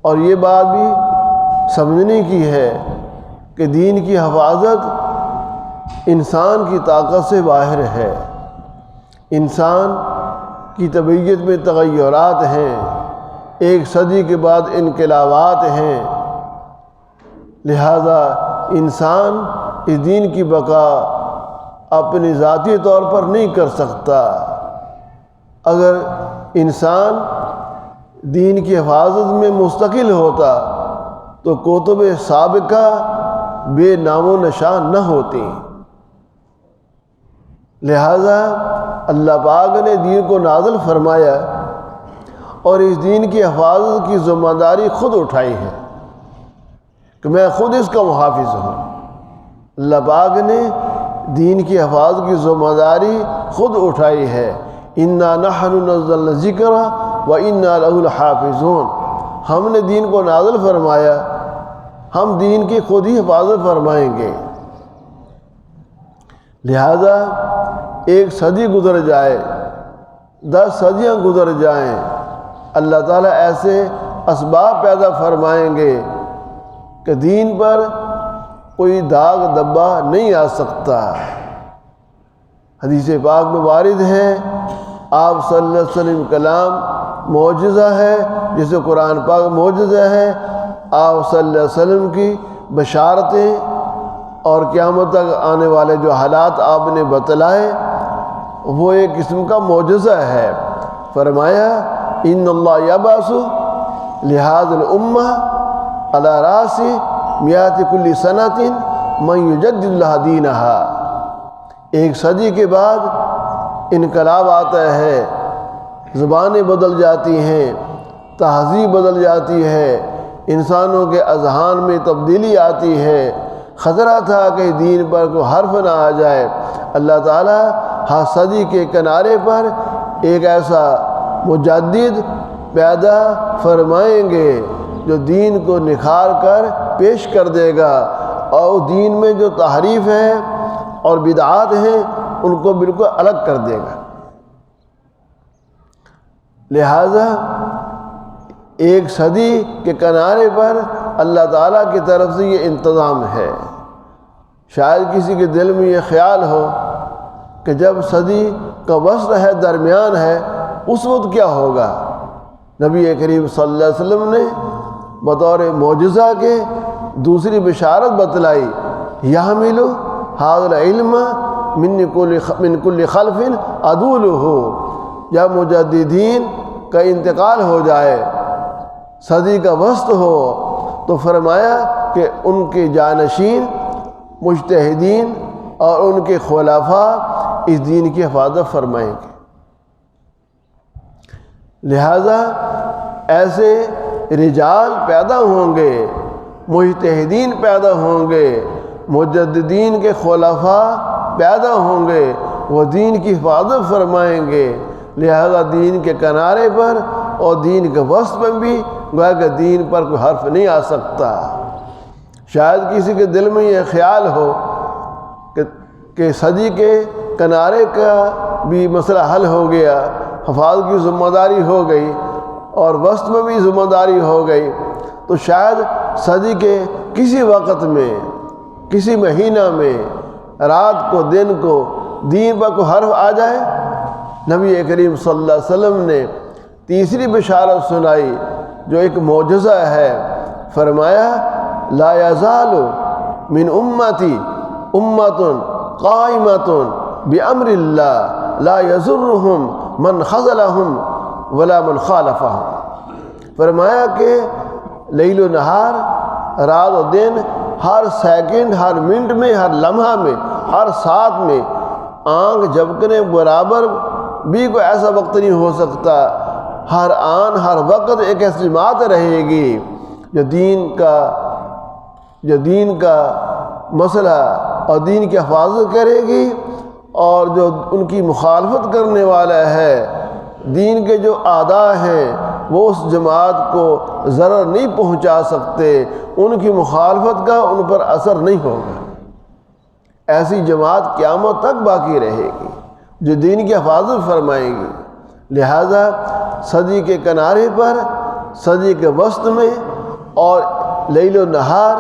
اور یہ بات بھی سمجھنے کی ہے کہ دین کی حفاظت انسان کی طاقت سے باہر ہے۔ انسان کی طبیعت میں تغیرات ہیں، ایک صدی کے بعد انقلابات ہیں، لہذا انسان اس دین کی بقا اپنی ذاتی طور پر نہیں کر سکتا۔ اگر انسان دین کی حفاظت میں مستقل ہوتا تو کتب سابقہ بے نام و نشان نہ ہوتی۔ لہذا اللہ پاک نے دین کو نازل فرمایا اور اس دین کی حفاظت کی ذمہ داری خود اٹھائی ہے کہ میں خود اس کا محافظ ہوں۔ اللہ پاک نے دین کی حفاظت کی ذمہ داری خود اٹھائی ہے۔ اِنَّا نَحْنُ نَزَّلْنَا الذِّكْرَ وَإِنَّا لَهُ لَحَافِظُونَ۔ ہم نے دین کو نازل فرمایا، ہم دین کی خود ہی حفاظت فرمائیں گے۔ لہذا ایک صدی گزر جائے، 10 صدیاں گزر جائیں، اللہ تعالیٰ ایسے اسباب پیدا فرمائیں گے کہ دین پر کوئی داغ دبا نہیں آ سکتا۔ حدیث پاک میں وارد ہے، آپ صلی اللہ علیہ وسلم کلام معجزہ ہے، جسے قرآن پاک معجزہ ہے۔ آپ صلی اللہ علیہ وسلم کی بشارتیں اور قیامت تک آنے والے جو حالات آپ نے بتلائے وہ ایک قسم کا معجزہ ہے۔ فرمایا ان اللہ یبعث لہذا الامہ علی راس میات کل سنۃ من یجدد لها دینہا۔ ایک صدی کے بعد انقلاب آتا ہے، زبانیں بدل جاتی ہیں، تہذیب بدل جاتی ہے، انسانوں کے اذہان میں تبدیلی آتی ہے۔ خطرہ تھا کہ دین پر کوئی حرف نہ آ جائے۔ اللہ تعالیٰ ہر صدی کے کنارے پر ایک ایسا مجدد پیدا فرمائیں گے جو دین کو نکھار کر پیش کر دے گا، اور دین میں جو تحریف ہے اور بدعات ہیں ان کو بالکل الگ کر دے گا۔ لہذا ایک صدی کے کنارے پر اللہ تعالیٰ کی طرف سے یہ انتظام ہے۔ شاید کسی کے دل میں یہ خیال ہو کہ جب صدی کا وسط ہے، درمیان ہے، اس وقت کیا ہوگا؟ نبی کریم صلی اللہ علیہ وسلم نے بطور معجزہ کے دوسری بشارت بتلائی، یحمل ھذا العلم من کل خلف عدولہ۔ جب مجددین کا انتقال ہو جائے، صدی کا وسط ہو، تو فرمایا کہ ان کے جانشین مجتہدین اور ان کے خلفاء اس دین کی حفاظت فرمائیں گے۔ لہذا ایسے رجال پیدا ہوں گے، مجتہدین پیدا ہوں گے، مجددین کے خلفاء پیدا ہوں گے، وہ دین کی حفاظت فرمائیں گے۔ لہذا دین کے کنارے پر اور دین کے وسط میں بھی گویا کہ دین پر کوئی حرف نہیں آ سکتا۔ شاید کسی کے دل میں یہ خیال ہو کہ صدی کے کنارے کا بھی مسئلہ حل ہو گیا، حفاظت کی ذمہ داری ہو گئی اور وسط میں بھی ذمہ داری ہو گئی، تو شاید صدی کے کسی وقت میں، کسی مہینہ میں، رات کو، دن کو دین پر کوئی حرف آ جائے۔ نبی کریم صلی اللہ علیہ وسلم نے تیسری بشارت سنائی جو ایک معجزہ ہے۔ فرمایا لا یزال من امتی امت قائمۃ بامر اللہ لا یضرهم من خذلهم ولا من خالفهم۔ فرمایا کہ لیل و نہار، رات و دن، ہر سیکنڈ، ہر منٹ میں، ہر لمحہ میں، ہر ساتھ میں آنکھ جھپکنے برابر بھی کوئی ایسا وقت نہیں ہو سکتا۔ ہر آن، ہر وقت ایک ایسی جماعت رہے گی جو دین کا مسئلہ اور دین کی حفاظت کرے گی، اور جو ان کی مخالفت کرنے والا ہے، دین کے جو اعداء ہیں، وہ اس جماعت کو ضرر نہیں پہنچا سکتے، ان کی مخالفت کا ان پر اثر نہیں ہوگا۔ ایسی جماعت قیامت تک باقی رہے گی جو دین کی حفاظت فرمائے گی۔ لہذا صدی کے کنارے پر صدی کے وسط میں، اور لیل و نہار،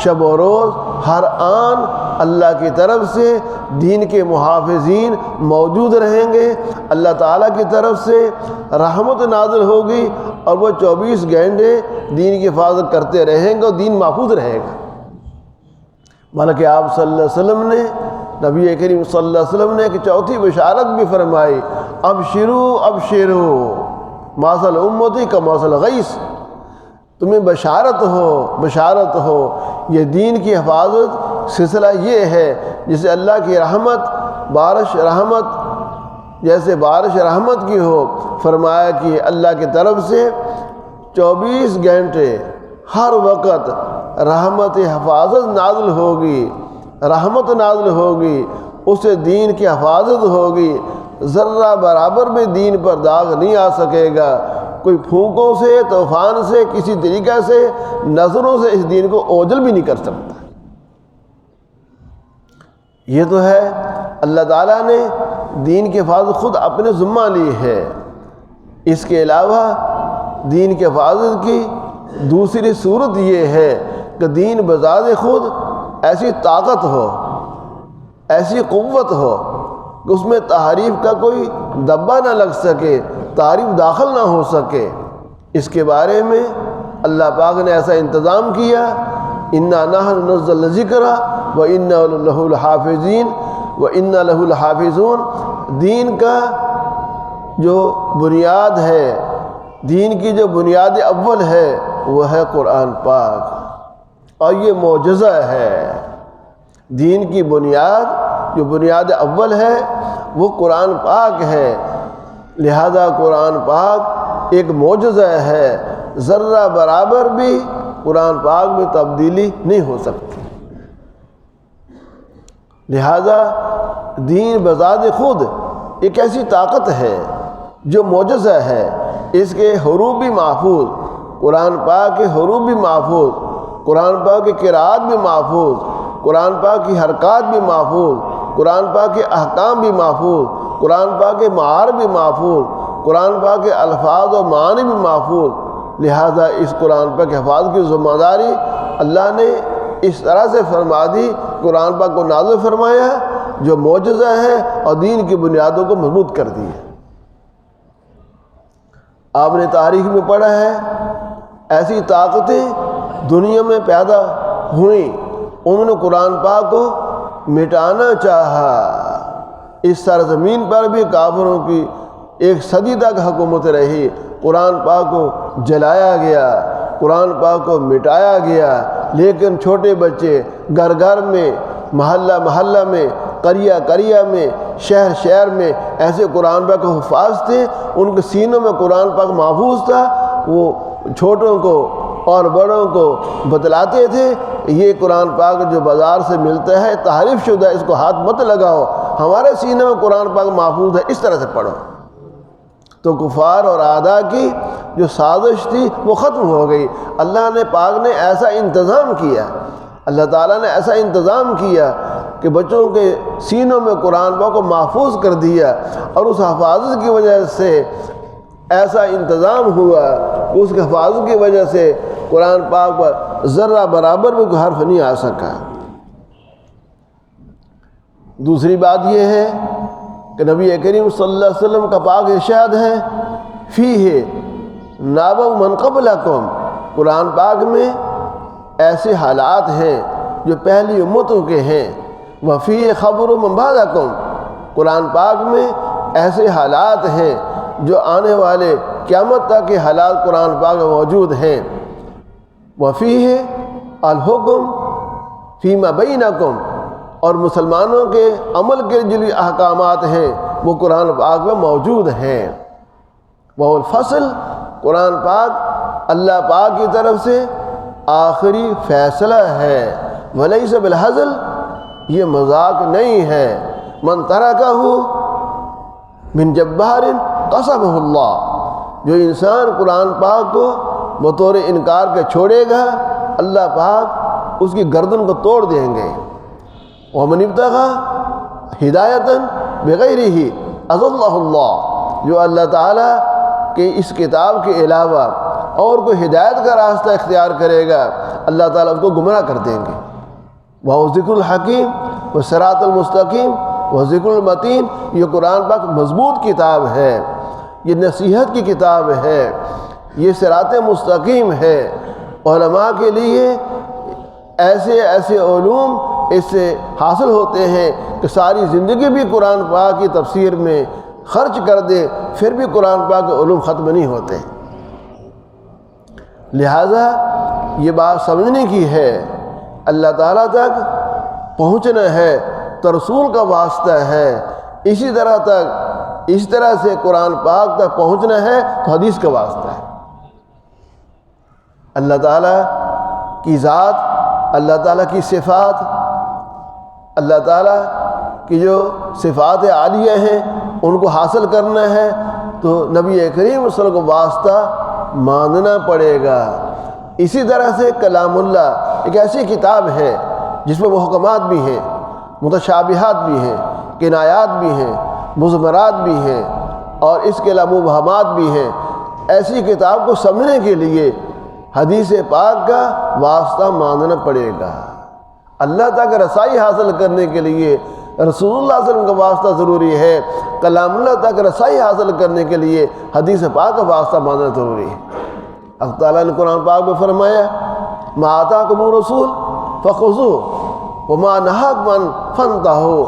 شب و روز، ہر آن اللہ کی طرف سے دین کے محافظین موجود رہیں گے۔ اللہ تعالیٰ کی طرف سے رحمت نازل ہوگی اور وہ 24 گھنٹے دین کی حفاظت کرتے رہیں گے اور دین محفوظ رہے گا۔ بلکہ آپ صلی اللہ علیہ وسلم نے، نبی کریم صلی اللہ علیہ وسلم نے ایک چوتھی بشارت بھی فرمائی، ابشروا ابشروا مثل امتی کمثل غیث، تمہیں بشارت ہو، یہ دین کی حفاظت سلسلہ یہ ہے جسے اللہ کی رحمت، جیسے بارش رحمت کی ہو۔ فرمایا کہ اللہ کی طرف سے 24 گھنٹے ہر وقت رحمت حفاظت نازل ہوگی، اسے دین کی حفاظت ہوگی، ذرہ برابر بھی دین پر داغ نہیں آ سکے گا، کوئی پھونکوں سے، طوفان سے، کسی طریقہ سے، نظروں سے اس دین کو اوجھل بھی نہیں کر سکتا۔ یہ تو ہے اللہ تعالیٰ نے دین کی حفاظت خود اپنے ذمہ لی ہے۔ اس کے علاوہ دین کی حفاظت کی دوسری صورت یہ ہے کہ دین بذات خود ایسی طاقت ہو، ایسی قوت ہو کہ اس میں تحریف کا کوئی دبا نہ لگ سکے، تحریف داخل نہ ہو سکے۔ اس کے بارے میں اللہ پاک نے ایسا انتظام کیا، اِنَّا نَحْنُ نَزَّلْنَا الذِّكْرَ وَإِنَّا لَهُ لَحَافِظُونَ وَإِنَّا لَهُ لَحَافِظُونَ۔ دین کا جو بنیاد ہے، دین کی جو بنیاد اول ہے وہ ہے قرآن پاک، اور یہ معجزہ ہے۔ دین کی بنیاد جو بنیاد اول ہے وہ قرآن پاک ہے، لہذا قرآن پاک ایک معجزہ ہے، ذرہ برابر بھی قرآن پاک میں تبدیلی نہیں ہو سکتی۔ لہذا دین بذات خود ایک ایسی طاقت ہے جو معجزہ ہے، اس کے حروف بھی محفوظ، قرآن پاک کے حروف بھی محفوظ، قرآن پاک کی قرأت بھی محفوظ، قرآن پاک کی حرکات بھی محفوظ، قرآن پاک کے احکام بھی محفوظ، قرآن پاک کے معارف بھی محفوظ، قرآن پاک کے الفاظ و معانی بھی محفوظ۔ لہذا اس قرآن پاک کی حفاظت کی ذمہ داری اللہ نے اس طرح سے فرما دی، قرآن پاک کو نازل فرمایا جو معجزہ ہے اور دین کی بنیادوں کو مضبوط کر دی ہے۔ آپ نے تاریخ میں پڑھا ہے ایسی طاقتیں دنیا میں پیدا ہوئیں، انہوں نے قرآن پاک کو مٹانا چاہا۔ اس سرزمین پر بھی کافروں کی 1 صدی تک حکومت رہی، قرآن پاک کو جلایا گیا، قرآن پاک کو مٹایا گیا، لیکن چھوٹے بچے گھر گھر میں، محلہ محلہ میں، قریہ قریہ میں، شہر شہر میں ایسے قرآن پاک کے حفاظ تھے، ان کے سینوں میں قرآن پاک محفوظ تھا، وہ چھوٹوں کو اور بڑوں کو بتلاتے تھے یہ قرآن پاک جو بازار سے ملتا ہے تحریف شدہ، اس کو ہاتھ مت لگاؤ، ہمارے سینے میں قرآن پاک محفوظ ہے، اس طرح سے پڑھو۔ تو کفار اور اعداء کی جو سازش تھی وہ ختم ہو گئی۔ اللہ نے پاک نے ایسا انتظام کیا، اللہ تعالیٰ نے ایسا انتظام کیا کہ بچوں کے سینوں میں قرآن پاک کو محفوظ کر دیا، اور اس حفاظت کی وجہ سے ایسا انتظام ہوا کہ اس کے حفاظت کی وجہ سے قرآن پاک پر ذرہ برابر بھی کوئی حرف نہیں آ سکا۔ دوسری بات یہ ہے کہ نبی کریم صلی اللہ علیہ وسلم کا پاک ارشاد ہے، فیہ نابأ من قبلکم، قرآن پاک میں ایسے حالات ہیں جو پہلی امتوں کے ہیں، وفیہ خبر من بعدکم، قرآن پاک میں ایسے حالات ہیں جو آنے والے قیامت تک کے حالات قرآن پاک میں موجود ہیں، وفیہ الحکم فیما بینکم، اور مسلمانوں کے عمل کے جو احکامات ہیں وہ قرآن پاک میں موجود ہیں، وہ الفصل، قرآن پاک اللہ پاک کی طرف سے آخری فیصلہ ہے، ولیس بالہزل، یہ مذاق نہیں ہے، من ترکہ من جبار قسمہ اللہ، جو انسان قرآن پاک کو بطور انکار کے چھوڑے گا اللہ پاک اس کی گردن کو توڑ دیں گے۔ ومن ابتغى ہدایتاً بغیرہ اضلہ اللہ، جو اللہ تعالیٰ کہ اس کتاب کے علاوہ اور کوئی ہدایت کا راستہ اختیار کرے گا اللہ تعالیٰ اس کو گمراہ کر دیں گے۔ وہ ذکر الحکیم و صراط المستقیم و ذکر المتین، یہ قرآن پاک مضبوط کتاب ہے، یہ نصیحت کی کتاب ہے، یہ صراط مستقیم ہے۔ علماء کے لیے ایسے ایسے علوم اس سے حاصل ہوتے ہیں کہ ساری زندگی بھی قرآن پاک کی تفسیر میں خرچ کر دے پھر بھی قرآن پاک کے علوم ختم نہیں ہوتے۔ لہٰذا یہ بات سمجھنے کی ہے، اللہ تعالیٰ تک پہنچنا ہے تو رسول کا واسطہ ہے، اسی طرح سے قرآن پاک تک پہنچنا ہے تو حدیث کا واسطہ ہے۔ اللہ تعالیٰ کی ذات، اللہ تعالیٰ کی صفات، اللہ تعالیٰ کی جو صفات عالیہ ہیں ان کو حاصل کرنا ہے تو نبی کریم صلی اللہ علیہ وسلم کو واسطہ ماننا پڑے گا۔ اسی طرح سے کلام اللہ ایک ایسی کتاب ہے جس میں محکمات بھی ہیں، متشابہات بھی ہیں، کنایات بھی ہیں، مضمرات بھی ہیں اور اس کے علاوہ مبہمات بھی ہیں۔ ایسی کتاب کو سمجھنے کے لیے حدیث پاک کا واسطہ ماننا پڑے گا۔ اللہ تک رسائی حاصل کرنے کے لیے رسول اللہ صلی اللہ علیہ وسلم کا واسطہ ضروری ہے، کلام اللہ تک رسائی حاصل کرنے کے لیے حدیث پاک کا واسطہ ماننا ضروری ہے۔ اللہ تعالیٰ نے قرآن پاک میں فرمایا ما آتاکم الرسول فخذوہ وما نہاکم عنہ فانتہوا،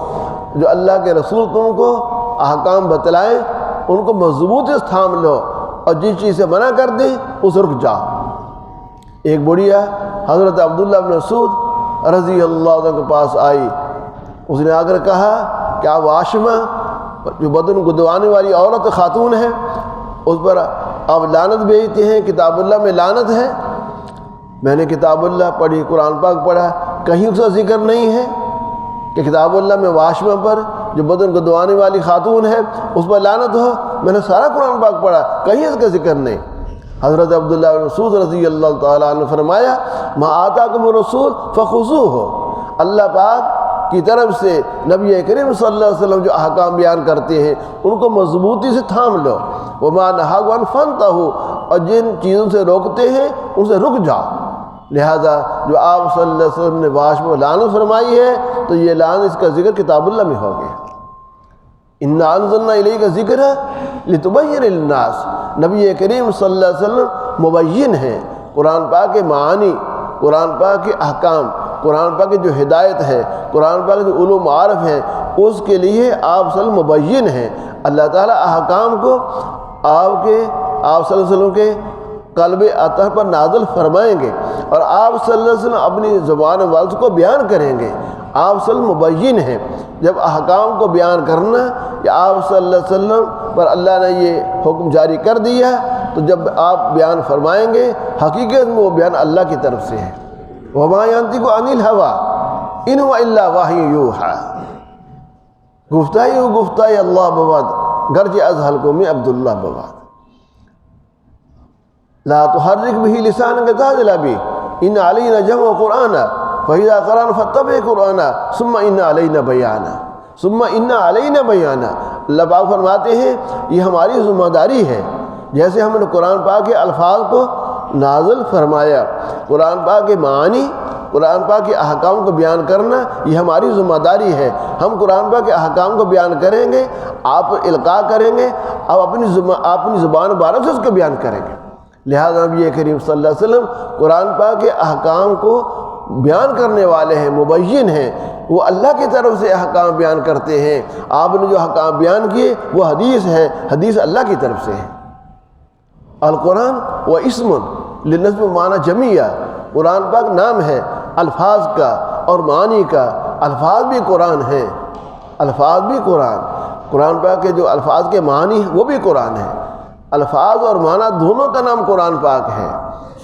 جو اللہ کے رسول تم کو احکام بتلائیں ان کو مضبوطی سے تھام لو اور جس چیز سے منع کر دیں اس رک جاؤ۔ ایک بڑھیا حضرت عبداللہ بن مسعود رضی اللہ عنہ کے پاس آئی، اس نے آ کر کہا کہ آپ واشمہ جو بدن گدوانے والی عورت خاتون ہے اس پر آپ لعنت بھیجتے ہیں، کتاب اللہ میں لعنت ہے۔ میں نے کتاب اللہ پڑھی، قرآن پاک پڑھا، کہیں اس کا ذکر نہیں ہے کہ کتاب اللہ میں واشمہ پر جو بدن گدوانے والی خاتون ہے اس پر لعنت ہو۔ میں نے سارا قرآن پاک پڑھا، کہیں اس کا ذکر نہیں۔ حضرت عبداللہ بن مسعود رضی اللہ تعالیٰ عنہ نے فرمایا ما آتاکم الرسول فخذوہ، اللہ پاک کی طرف سے نبی کریم صلی اللہ علیہ وسلم جو احکام بیان کرتے ہیں ان کو مضبوطی سے تھام لو، وما نہاکم عنہ فانتہوا، اور جن چیزوں سے روکتے ہیں ان سے رک جاؤ۔ لہذا جو آپ صلی اللہ علیہ وسلم نے واشم و لعنت فرمائی ہے تو یہ لعنت اس کا ذکر کتاب اللہ میں ہو گیا۔ انا انزلنا الیک ذکر لتبین للناس، نبی کریم صلی اللہ علیہ وسلم مبین ہیں، قرآن پاک کے معانی، قرآن پاک کے احکام، قرآن پاک کی جو ہدایت ہے، قرآن پاک کے جو علوم معارف ہیں اس کے لیے آپ صلی اللہ علیہ وسلم مبین ہیں۔ اللہ تعالیٰ احکام کو آپ صلی اللہ علیہ وسلم کے قلب اطہر پر نازل فرمائیں گے اور آپ صلی اللہ علیہ وسلم اپنی زبان والز کو بیان کریں گے۔ آپ صلی اللہ علیہ وسلم مبین ہیں، جب احکام کو بیان کرنا یا آپ صلی اللہ علیہ وسلم پر اللہ نے یہ حکم جاری کر دیا تو جب آپ بیان فرمائیں گے حقیقت میں وہ بیان اللہ کی طرف سے ہے۔ وما ينطق عن الهوى ان هو الا وحی یوحی، گفتائی و گفتائی اللہ بواد گرچہ از حلقوں میں عبداللہ بواد۔ لا تحرک به لسانک لتعجل به ان علینا جمع قرآن فإذا قرأنا فاتبع قرآن ثم ان علینا بیانا ثم ان علینا بیانا۔ اللہ پاک فرماتے ہیں یہ ہماری ذمہ داری ہے، جیسے ہم نے قرآن پاک کے الفاظ کو نازل فرمایا، قرآن پاک کے معانی، قرآن پاک کے احکام کو بیان کرنا یہ ہماری ذمہ داری ہے۔ ہم قرآن پاک کے احکام کو بیان کریں گے، آپ القاء کریں گے، آپ اپنی زبان مبارک سے اس کو بیان کریں گے۔ لہذا نبی کریم صلی اللہ علیہ وسلم قرآن پاک کے احکام کو بیان کرنے والے ہیں، مبین ہیں، وہ اللہ کی طرف سے احکام بیان کرتے ہیں۔ آپ نے جو احکام بیان کیے وہ حدیث ہے، حدیث اللہ کی طرف سے ہے۔ القرآن و اسم للنظم معنی جمیع، قرآن پاک نام ہے الفاظ کا اور معنی کا، الفاظ بھی قرآن ہیں، الفاظ بھی قرآن پاک کے جو الفاظ کے معنی ہیں وہ بھی قرآن ہے، الفاظ اور معنی دونوں کا نام قرآن پاک ہے۔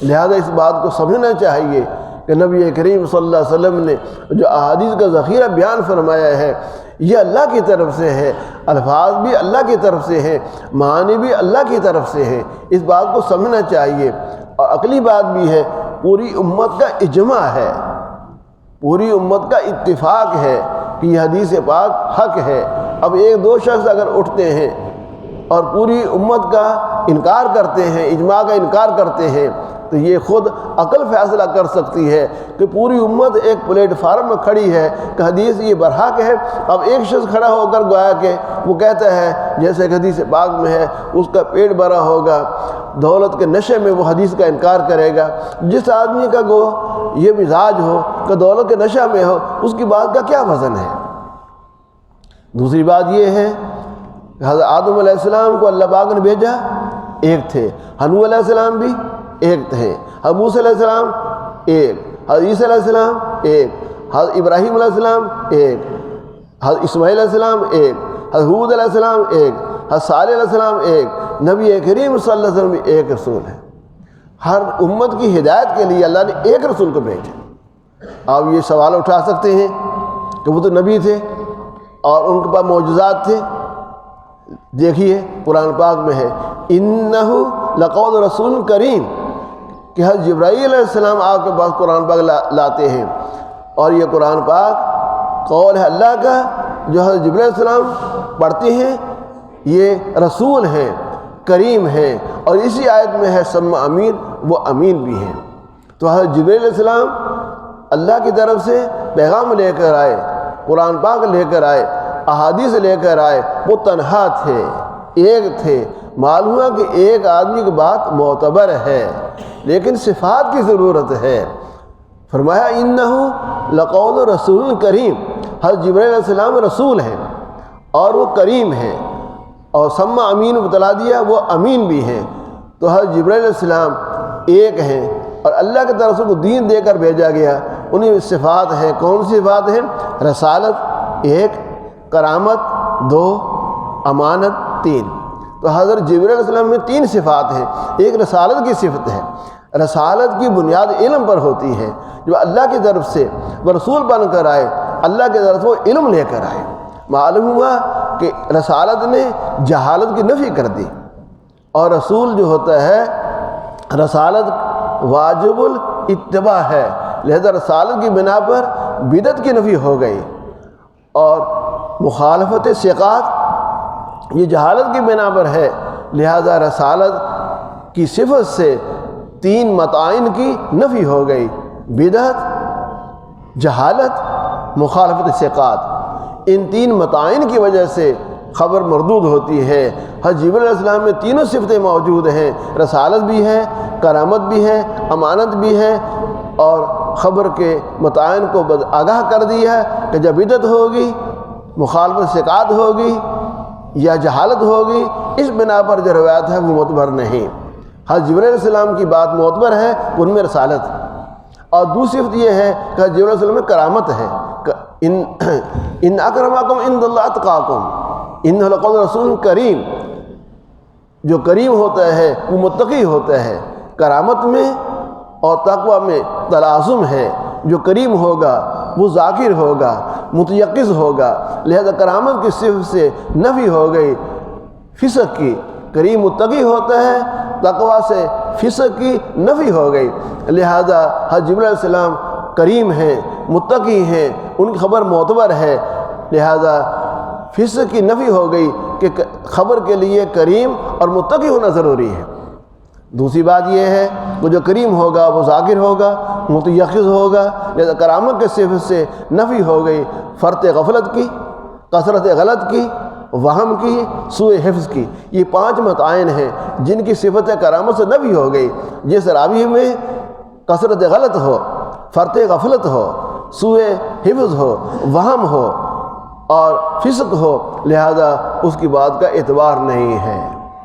لہذا اس بات کو سمجھنا چاہیے کہ نبی کریم صلی اللہ علیہ وسلم نے جو احادیث کا ذخیرہ بیان فرمایا ہے یہ اللہ کی طرف سے ہے، الفاظ بھی اللہ کی طرف سے ہے، معنی بھی اللہ کی طرف سے ہے، اس بات کو سمجھنا چاہیے۔ اور عقلی بات بھی ہے، پوری امت کا اجماع ہے، پوری امت کا اتفاق ہے کہ یہ حدیث پاک حق ہے۔ اب ایک دو شخص اگر اٹھتے ہیں اور پوری امت کا انکار کرتے ہیں، اجماع کا انکار کرتے ہیں، تو یہ خود عقل فیصلہ کر سکتی ہے کہ پوری امت ایک پلیٹ فارم میں کھڑی ہے کہ حدیث یہ برحق ہے۔ اب ایک شخص کھڑا ہو کر گویا کہ وہ کہتا ہے، جیسے کہ حدیث پاک میں ہے، اس کا پیٹ بھرا ہوگا، دولت کے نشے میں وہ حدیث کا انکار کرے گا۔ جس آدمی کا گو یہ مزاج ہو کہ دولت کے نشے میں ہو، اس کی بات کا کیا وزن ہے؟ دوسری بات یہ ہے کہ حضرت آدم علیہ السلام کو اللہ پاک نے بھیجا، ایک تھے۔ حنو علیہ السلام بھی ایک تھے۔ حضرت موسیٰ علیہ السلام ایک، حضرت عیسیٰ علیہ السلام ایک، حضرت ابراہیم علیہ السلام ایک، حضرت اسماعیل علیہ السلام ایک، حضرت ہود علیہ السلام ایک، حضرت صالح علیہ السلام ایک۔ نبی کریم صلی اللہ علیہ وسلم بھی ایک رسول ہے۔ ہر امت کی ہدایت کے لیے اللہ نے ایک رسول کو بھیجا۔ آپ یہ سوال اٹھا سکتے ہیں کہ وہ تو نبی تھے اور ان کے پاس معجزات تھے۔ دیکھیے قرآن پاک میں ہے، انہو لقول رسول کریم، کہ حضرت جبرائیل علیہ السلام آپ کے پاس قرآن پاک لاتے ہیں، اور یہ قرآن پاک قول ہے اللہ کا، جو حضرت جبرائیل علیہ السلام پڑھتے ہیں، یہ رسول ہیں، کریم ہیں، اور اسی آیت میں ہے سمع امین، وہ امین بھی ہیں۔ تو حضرت جبرائیل علیہ السلام اللہ کی طرف سے پیغام لے کر آئے، قرآن پاک لے کر آئے، احادیث لے کر آئے، وہ تنہا تھے، ایک تھے۔ معلوم ہوا کہ ایک آدمی کی بات معتبر ہے، لیکن صفات کی ضرورت ہے۔ فرمایا انہو لقول رسول کریم، حضرت جبرائیل علیہ السلام رسول ہیں اور وہ کریم ہیں، اور سمع امین بتلا دیا، وہ امین بھی ہیں۔ تو حضرت جبرائیل علیہ السلام ایک ہیں اور اللہ کی طرف سے کو دین دے کر بھیجا گیا۔ انہیں صفات ہیں، کون سی صفات ہیں؟ رسالت ایک، کرامت دو، امانت تین۔ تو حضرت جبرائیل علیہ السلام میں تین صفات ہیں۔ ایک رسالت کی صفت ہے، رسالت کی بنیاد علم پر ہوتی ہے، جو اللہ کی طرف سے وہ رسول بن کر آئے، اللہ کی طرف سے وہ علم لے کر آئے۔ معلوم ہوا کہ رسالت نے جہالت کی نفی کر دی، اور رسول جو ہوتا ہے، رسالت واجب الاتباع ہے، لہذا رسالت کی بنا پر بدعت کی نفی ہو گئی، اور مخالفت ثقات یہ جہالت کی بنا پر ہے، لہذا رسالت کی صفت سے تین متعین کی نفی ہو گئی، بدعت، جہالت، مخالفت ثقات۔ ان تین متعین کی وجہ سے خبر مردود ہوتی ہے۔ حضرت جبرائیل علیہ السلام میں تینوں صفتیں موجود ہیں، رسالت بھی ہے، کرامت بھی ہے، امانت بھی ہے، اور خبر کے متعین کو آگاہ کر دیا ہے کہ جب بدعت ہوگی، مخالفت ثقات ہوگی یا جہالت ہوگی، اس بنا پر جو روایت ہے وہ معتبر نہیں۔ حضرت جبرائیل علیہ السلام کی بات معتبر ہے، ان میں رسالت۔ اور دوسری صفت یہ ہے کہ حضرت جبرائیل علیہ السلام میں کرامت ہے، ان اکرمکم عند اللہ اتقاکم انہ لقول رسول کریم۔ جو کریم ہوتا ہے وہ متقی ہوتا ہے۔ کرامت میں اور تقوی میں تلازم ہے۔ جو کریم ہوگا وہ ذاکر ہوگا، متیقظ ہوگا، لہذا کرامت کی صفت سے نفی ہو گئی فسق کی۔ کریم متقی ہوتا ہے، تقوی سے فسق کی نفی ہو گئی، لہذا حضرت جبرائیل علیہ السلام کریم ہیں، متقی ہیں، ان کی خبر معتبر ہے، لہذا فسق کی نفی ہو گئی کہ خبر کے لیے کریم اور متقی ہونا ضروری ہے۔ دوسری بات یہ ہے کہ جو کریم ہوگا وہ ذاکر ہوگا، متیقظ ہوگا، لہذا کرامت کے صفت سے نفی ہو گئی فرط غفلت کی، کثرت غلط کی، وہم کی، سوء حفظ کی۔ یہ پانچ متعین ہیں جن کی صفت کرامت سے نفی ہو گئی۔ جس راوی میں کثرت غلط ہو، فرط غفلت ہو، سوء حفظ ہو، وہم ہو اور فسق ہو، لہذا اس کی بات کا اعتبار نہیں ہے۔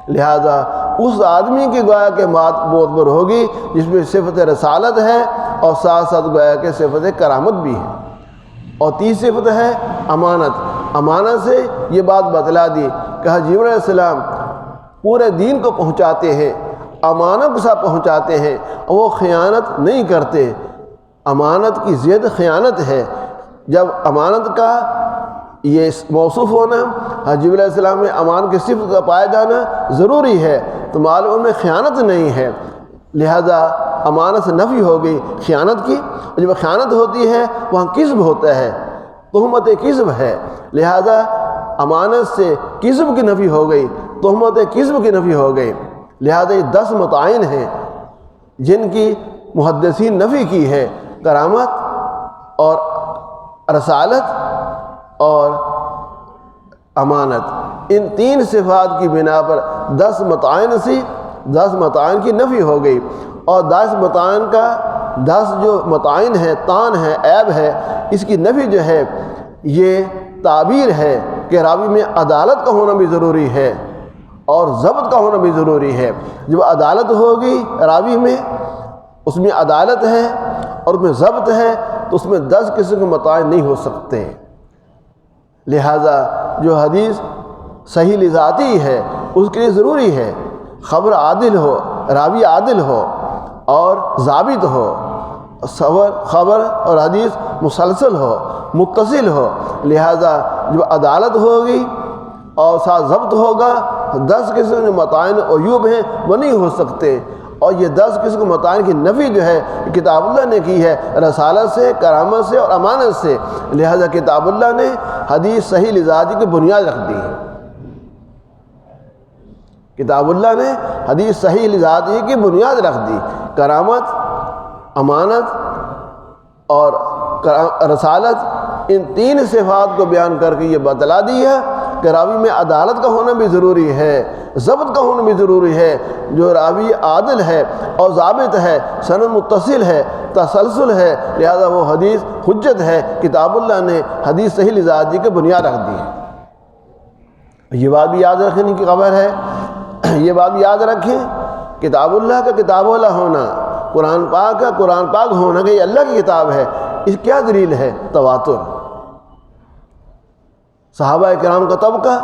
لہذا اس آدمی کی گویا کہ بات معتبر ہوگی جس میں صفت رسالت ہے اور ساتھ ساتھ گویا کہ صفت کرامت بھی ہے۔ اور تیسری صفت ہے امانت۔ امانت سے یہ بات بتلا دی کہ حضرت جبرائیل علیہ السلام پورے دین کو پہنچاتے ہیں، امانت کے ساتھ پہنچاتے ہیں، اور وہ خیانت نہیں کرتے۔ امانت کی ضد خیانت ہے۔ جب امانت کا یہ موصوف ہونا، حضرت جبرائیل علیہ السلام میں امان کی صفت کا پایا جانا ضروری ہے، تو معلوم میں خیانت نہیں ہے، لہذا امانت سے نفی ہو گئی خیانت کی۔ اور جب خیانت ہوتی ہے وہاں کذب ہوتا ہے، تہمت کذب ہے، لہذا امانت سے کذب کی نفی ہو گئی، تہمت کذب کی نفی ہو گئی۔ لہذا یہ 10 متعین ہیں جن کی محدثین نفی کی ہے، کرامت اور رسالت اور امانت۔ ان 3 صفات کی بنا پر 10 متعین کی نفی ہو گئی، اور 10 متعین کا 10 جو متعین ہے، تان ہے، عیب ہے، اس کی نفی جو ہے یہ تعبیر ہے کہ راوی میں عدالت کا ہونا بھی ضروری ہے اور ضبط کا ہونا بھی ضروری ہے۔ جب عدالت ہوگی راوی میں، اس میں عدالت ہے اور اس میں ضبط ہے، تو اس میں 10 قسم کے متعین نہیں ہو سکتے۔ لہذا جو حدیث صحیح لذاتی ہے اس کے لیے ضروری ہے خبر عادل ہو، راوی عادل ہو اور ضابط ہو، خبر اور حدیث مسلسل ہو، متصل ہو۔ لہذا جب عدالت ہوگی اور ساتھ ضبط ہوگا، 10 قسم کے متعین عیوب ہیں وہ نہیں ہو سکتے۔ اور یہ 10 قسم کے متعین کی نفی جو ہے کتاب اللہ نے کی ہے، رسالت سے، کرامت سے اور امانت سے۔ لہذا کتاب اللہ نے حدیث صحیح لذاتی کی بنیاد رکھ دی ہے۔ کتاب اللہ نے حدیث صحیح لذاتی کی بنیاد رکھ دی۔ کرامت، امانت اور رسالت، ان 3 صفات کو بیان کر کے یہ بتلا دی ہے کہ راوی میں عدالت کا ہونا بھی ضروری ہے، ضبط کا ہونا بھی ضروری ہے۔ جو راوی عادل ہے اور ضابط ہے، سند متصل ہے، تسلسل ہے، لہذا وہ حدیث حجت ہے۔ کتاب اللہ نے حدیث صحیح لذاتی کی بنیاد رکھ دی ہے۔ یہ بات بھی یاد رکھنے کی خبر ہے، یہ بات بھی یاد رکھیں، کتاب اللہ کا کتاب اللہ ہونا، قرآن پاک کا قرآن پاک ہونا کہ یہ اللہ کی کتاب ہے، اس کیا دلیل ہے؟ تواتر۔ صحابہ کرام کا طبقہ،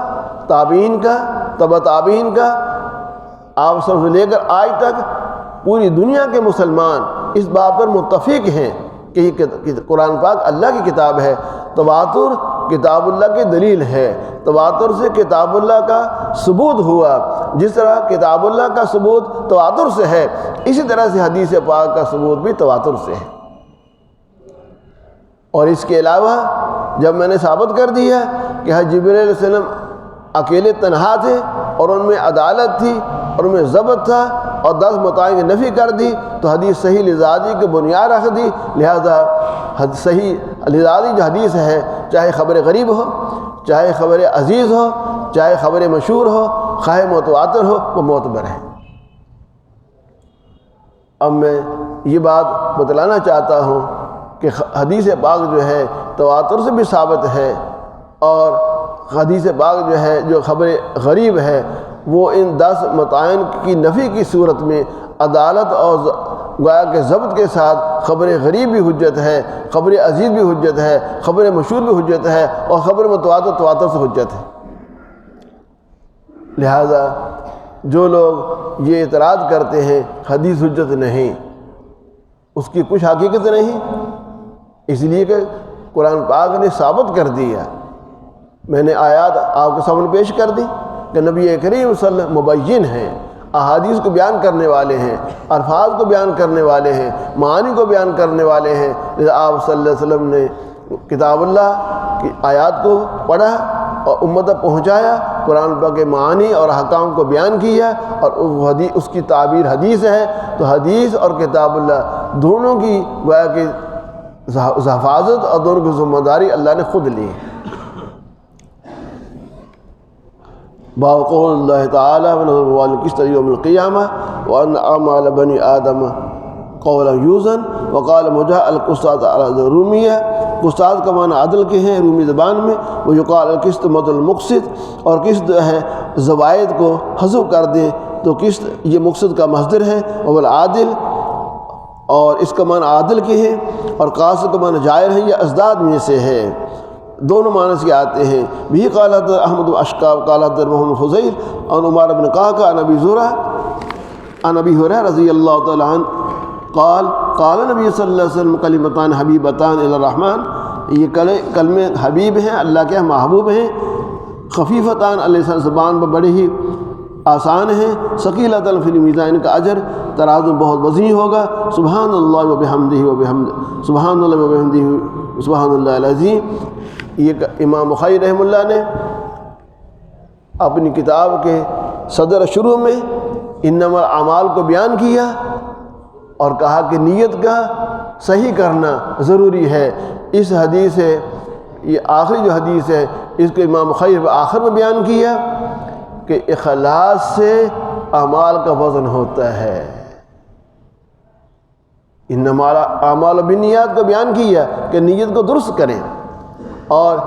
تابعین کا، تبع تابعین کا، آپ سب سے لے کر آج تک پوری دنیا کے مسلمان اس بات پر متفق ہیں کہ یہ قرآن پاک اللہ کی کتاب ہے۔ تواتر کتاب اللہ کی دلیل ہے، تواتر سے کتاب اللہ کا ثبوت ہوا۔ جس طرح کتاب اللہ کا ثبوت تواتر سے ہے، اسی طرح سے حدیث پاک کا ثبوت بھی تواتر سے ہے۔ اور اس کے علاوہ جب میں نے ثابت کر دیا کہ جبرائیل علیہ السلام اکیلے تنہا تھے اور ان میں عدالت تھی اور ان میں ضبط تھا، اور 10 متعین کی نفی کر دی، تو حدیث صحیح لذاتی کی بنیاد رکھ دی۔ لہذا صحیح لذاتی جو حدیث ہے، چاہے خبر غریب ہو، چاہے خبر عزیز ہو، چاہے خبر مشہور ہو، خواہ متواتر ہو، وہ معتبر ہے۔ اب میں یہ بات بتلانا چاہتا ہوں کہ حدیث پاک جو ہے تواتر سے بھی ثابت ہے، اور حدیث پاک جو ہے جو خبر غریب ہے وہ ان 10 متعین کی نفی کی صورت میں عدالت اور گویا کے ضبط کے ساتھ خبر غریب بھی حجت ہے، خبر عزیز بھی حجت ہے، خبر مشہور بھی حجت ہے، اور خبر متواتر تواتر سے حجت ہے۔ لہذا جو لوگ یہ اعتراض کرتے ہیں حدیث حجت نہیں، اس کی کچھ حقیقت نہیں، اس لیے کہ قرآن پاک نے ثابت کر دیا۔ میں نے آیات آپ کے سامنے پیش کر دی کہ نبی کریم صلی اللہ علیہ وسلم مبین ہیں، احادیث کو بیان کرنے والے ہیں، الفاظ کو بیان کرنے والے ہیں، معانی کو بیان کرنے والے ہیں۔ آپ صلی اللہ علیہ وسلم نے کتاب اللہ کی آیات کو پڑھا اور امت تک پہنچایا، قرآن پاک کے معانی اور احکام کو بیان کیا، اور اس کی تعبیر حدیث ہے۔ تو حدیث اور کتاب اللہ دونوں کی گویا کہ حفاظت اور دونوں کی ذمہ داری اللہ نے خود لی۔ باب قول اللہ تعالی ونظر والقسط یوم القیامہ وان اعمال بنی آدم قولا یوزن وقال مجاہ القسط علی رومیہ۔ قسط کا معنی عدل کے ہیں رومی زبان میں، وہ یقال القسط مد المقسط، اور قسط ہے زوائد کو حذف کر دیں تو قسط یہ مقسط کا مصدر ہے، والعادل، اور اس کا معنی عادل کے ہیں، اور قاصد کا معنی جائر ہے، یہ ازداد میں سے ہے، دونوں معنی سے آتے ہیں۔ بھی قالت احمد اشقاب قالت محمد فضیل اور عمر بن قعقاع عن ابی زرع عن ابی ہریرہ رضی اللہ تعالی عنہ قال قال نبی صلی اللہ علیہ وسلم کلمتان حبیبتان الی الرحمن، یہ کلمے حبیب ہیں، اللہ کے محبوب ہیں، خفیفتان علیہ زبان پر بڑے ہی آسان ہیں، ثقیلۃ فی المیزان، کا اجر ترازو بہت وزنی ہوگا۔ سبحان اللہ و بحمدہ سبحان اللہ و بحمدہ سبحان اللہ العظیم۔ یہ امام بخاری رحمہ اللہ نے اپنی کتاب کے صدر شروع میں انما الاعمال کو بیان کیا اور کہا کہ نیت کا صحیح کرنا ضروری ہے۔ اس حدیث ہے، یہ آخری جو حدیث ہے اس کو امام بخاری آخر میں بیان کیا کہ اخلاص سے اعمال کا وزن ہوتا ہے۔ انما الاعمال بالنیات کو بیان کیا کہ نیت کو درست کریں، اور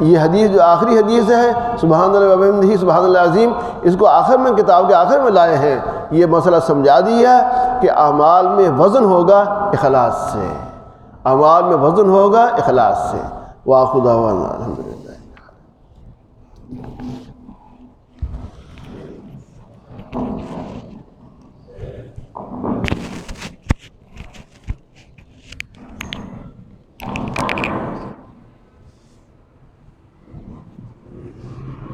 یہ حدیث جو آخری حدیث ہے سبحان اللہ وبحمدہ سبحان اللہ عظیم، اس کو آخر میں کتاب کے آخر میں لائے ہیں۔ یہ مسئلہ سمجھا دیا کہ اعمال میں وزن ہوگا اخلاص سے، اعمال میں وزن ہوگا اخلاص سے۔ وآخر دعوانا الحمدللہ۔